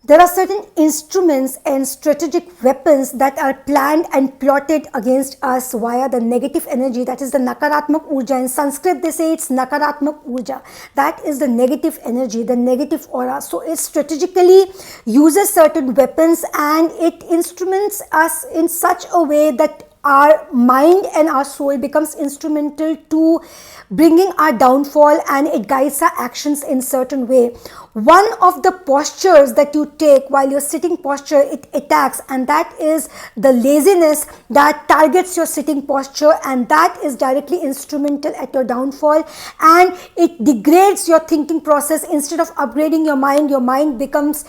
There are certain instruments and strategic weapons that are planned and plotted against us via the negative energy, that is the nakaratmak urja. In Sanskrit they say it's nakaratmak urja. That is the negative energy, the negative aura. So it strategically uses certain weapons and it instruments us in such a way that our mind and our soul becomes instrumental to bringing our downfall, and it guides our actions in certain way. One of the postures that you take while you're sitting posture, it attacks, and that is the laziness that targets your sitting posture, and that is directly instrumental at your downfall, and it degrades your thinking process. Instead of upgrading your mind becomes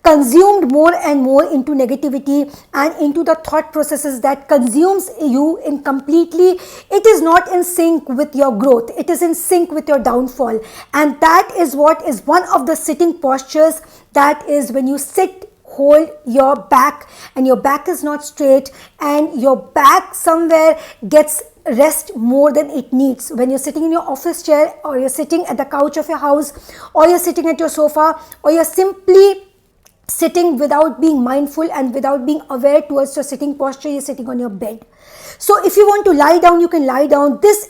consumed more and more into negativity and into the thought processes that consumes you in completely. It is not in sync with your growth, it is in sync with your downfall. And that is what is one of the sitting postures. That is when you sit, hold your back, and your back is not straight, and your back somewhere gets rest more than it needs. When you're sitting in your office chair, or you're sitting at the couch of your house, or you're sitting at your sofa, or you're simply sitting without being mindful and without being aware towards your sitting posture, you're sitting on your bed. So if you want to lie down, you can lie down. This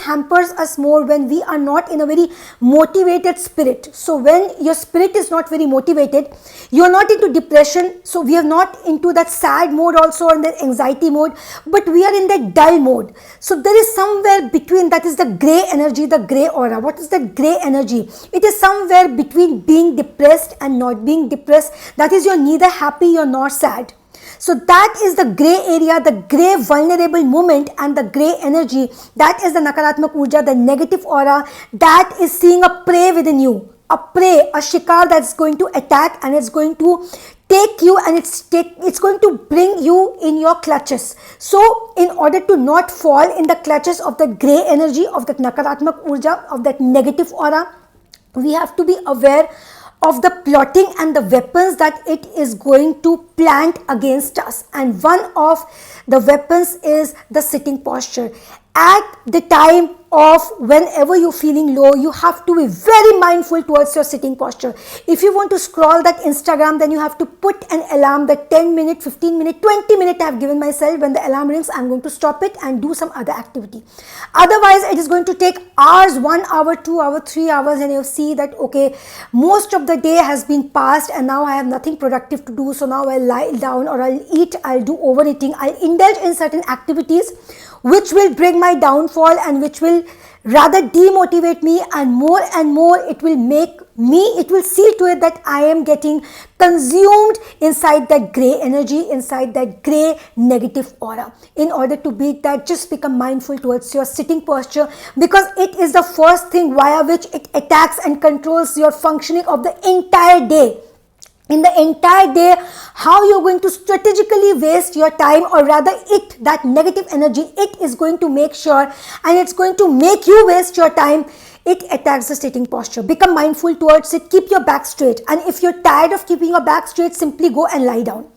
hampers us more when we are not in a very motivated spirit. So when your spirit is not very motivated, you are not into depression. So we are not into that sad mode also, and the anxiety mode, but we are in that dull mode. So there is somewhere between, that is the gray energy, the gray aura. What is the gray energy? It is somewhere between being depressed and not being depressed. That is, you're neither happy, you're not sad. So that is the gray area, the gray vulnerable moment, and the gray energy. That is the nakaratmak urja, the negative aura that is seeing a prey within you, a prey, a shikar that's going to attack, and it's going to take you, and it's going to bring you in your clutches. So in order to not fall in the clutches of the gray energy, of that nakaratmak urja, of that negative aura, we have to be aware of the plotting and the weapons that it is going to plant against us. And one of the weapons is the sitting posture. At the time of whenever you're feeling low, you have to be very mindful towards your sitting posture. If you want to scroll that Instagram, then you have to put an alarm, that 10 minute, 15 minute, 20 minute I have given myself. When the alarm rings, I'm going to stop it and do some other activity. Otherwise, it is going to take hours, 1 hour, 2 hours, 3 hours, and you see that, okay, most of the day has been passed and now I have nothing productive to do. So now I'll lie down, or I'll eat, I'll do overeating, I'll indulge in certain activities which will bring my downfall and which will rather demotivate me, and more it will make me, it will see to it that I am getting consumed inside that gray energy, inside that gray negative aura. In order to beat that, just become mindful towards your sitting posture, because it is the first thing via which it attacks and controls your functioning of the entire day. In the entire day, how you're going to strategically waste your time, or rather that negative energy, it is going to make sure, and it's going to make you waste your time. It attacks the sitting posture. Become mindful towards it. Keep your back straight. And if you're tired of keeping your back straight, simply go and lie down.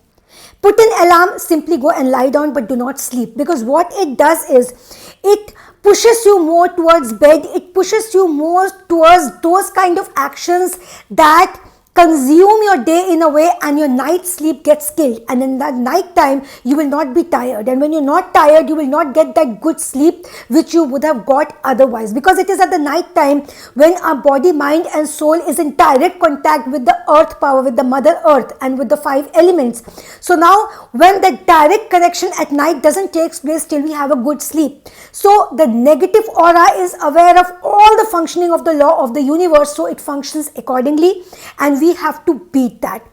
Put an alarm, simply go and lie down, but do not sleep. Because what it does is, it pushes you more towards bed. It pushes you more towards those kind of actions that consume your day in a way, and your night sleep gets killed. And in that night time, you will not be tired. And when you're not tired, you will not get that good sleep which you would have got otherwise. Because it is at the night time when our body, mind and soul is in direct contact with the earth power, with the mother earth, and with the 5 elements. So now when the direct connection at night doesn't take place till we have a good sleep. So the negative aura is aware of all the functioning of the law of the universe. So it functions accordingly, and we have to beat that.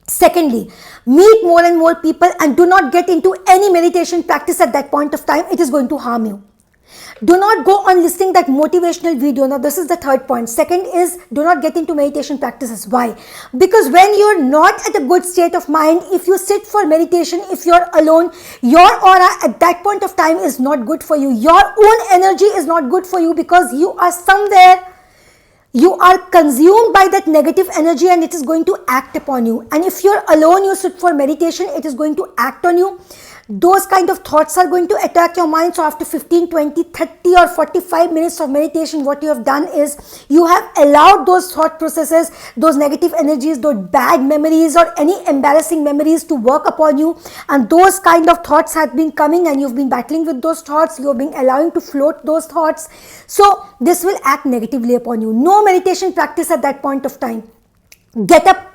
Secondly, meet more and more people, and do not get into any meditation practice at that point of time. It is going to harm you. Do not go on listening that motivational video. Now this is the third point. Second is, do not get into meditation practices. Why? Because when you're not at a good state of mind, if you sit for meditation, if you're alone, your aura at that point of time is not good for you. Your own energy is not good for you, because you are somewhere, you are consumed by that negative energy, and it is going to act upon you. And if you're alone, you sit for meditation, it is going to act on you. those kind of thoughts are going to attack your mind. So after 15, 20, 30 or 45 minutes of meditation, what you have done is you have allowed those thought processes, those negative energies, those bad memories or any embarrassing memories to work upon you, and those kind of thoughts have been coming and you've been battling with those thoughts, you've been allowing to float those thoughts. So this will act negatively upon you. No meditation practice at that point of time. Get up,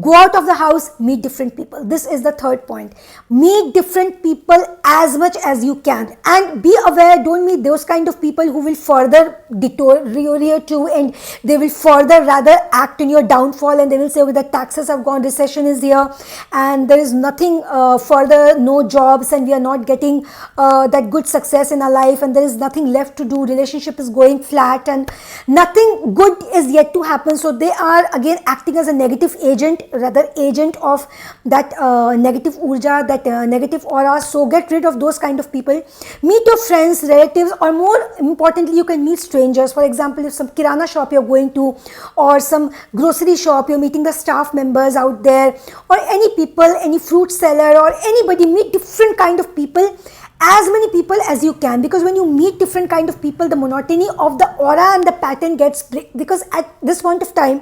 go out of the house, meet different people. This is the third point. Meet different people as much as you can, and be aware, don't meet those kind of people who will further deteriorate you and they will further rather act in your downfall, and they will say, oh, the taxes have gone, recession is here and there is nothing further, no jobs, and we are not getting that good success in our life, and there is nothing left to do, relationship is going flat and nothing good is yet to happen. So they are again acting as a negative agent, rather agent of that negative urja, that negative aura. So get rid of those kind of people. Meet your friends, relatives, or more importantly, you can meet strangers. For example, if some kirana shop you're going to, or some grocery shop, you're meeting the staff members out there, or any people, any fruit seller or anybody, meet different kind of people, as many people as you can, because when you meet different kind of people, the monotony of the aura and the pattern gets break, because at this point of time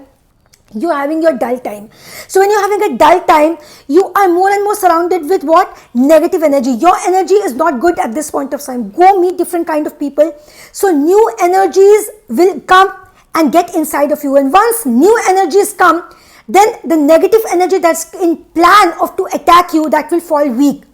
you are having your dull time. So when you're having a dull time, you are more and more surrounded with what? Negative energy. Your energy is not good at this point of time. Go meet different kind of people. So new energies will come and get inside of you, and once new energies come, then the negative energy that's in plan of to attack you, that will fall weak,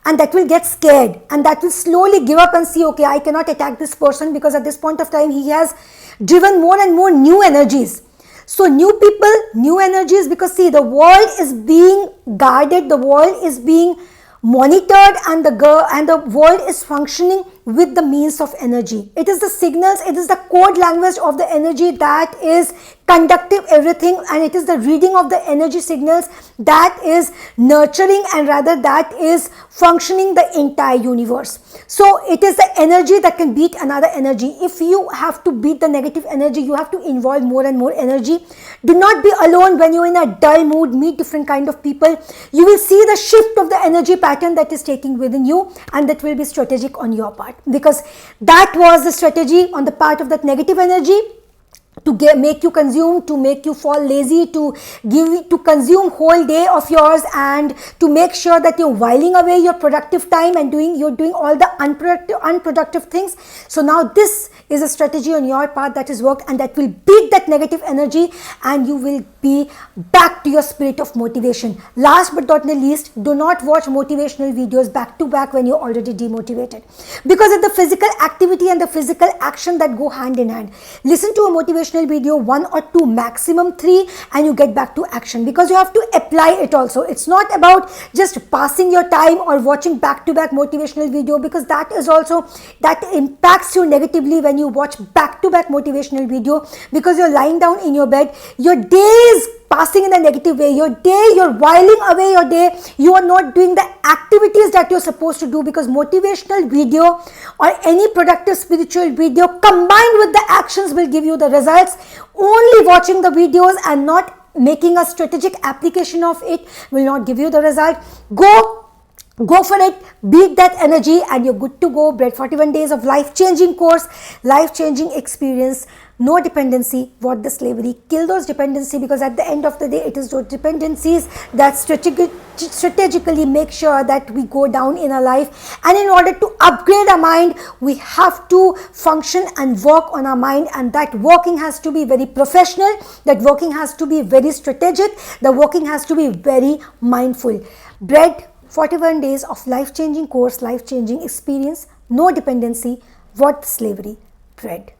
and that will get scared, and that will slowly give up and see, okay, I cannot attack this person because at this point of time he has driven more and more new energies. So new people, new energies, because see, the world is being guarded, the world is being monitored, and the world is functioning with the means of energy. It is the signals, it is the code language of the energy that is conductive everything, and it is the reading of the energy signals that is nurturing and rather that is functioning the entire universe. So it is the energy that can beat another energy. If you have to beat the negative energy, you have to involve more and more energy. Do not be alone when you're in a dull mood. Meet different kind of people. You will see the shift of the energy pattern that is taking within you, and that will be strategic on your part, because that was the strategy on the part of that negative energy to make you consume, to make you fall lazy, to consume whole day of yours, and to make sure that you're whiling away your productive time and you're doing all the unproductive things. So now this is a strategy on your part that has worked, and that will beat that negative energy, and you will be back to your spirit of motivation. Last but not the least, do not watch motivational videos back to back when you're already demotivated, because it's the physical activity and the physical action that go hand in hand. Listen to a motivational video, 1 or 2, maximum 3, and you get back to action, because you have to apply it also. It's not about just passing your time or watching back to back motivational video, because that is also, that impacts you negatively when you watch back to back motivational video, because you're lying down in your bed, your day is passing in a negative way, you're whiling away your day, you are not doing the activities that you're supposed to do, because motivational video or any productive spiritual video combined with the actions will give you the results. Only watching the videos and not making a strategic application of it will not give you the result. Go for it, beat that energy, and you're good to go. Bread 41 days of life-changing course, life-changing experience, no dependency. What the slavery? Kill those dependency, because at the end of the day, it is those dependencies that strategically make sure that we go down in our life. And in order to upgrade our mind, we have to function and work on our mind, and that working has to be very professional, that working has to be very strategic, the working has to be very mindful. Bread 41 days of life-changing course, life-changing experience, no dependency. What slavery? Bread.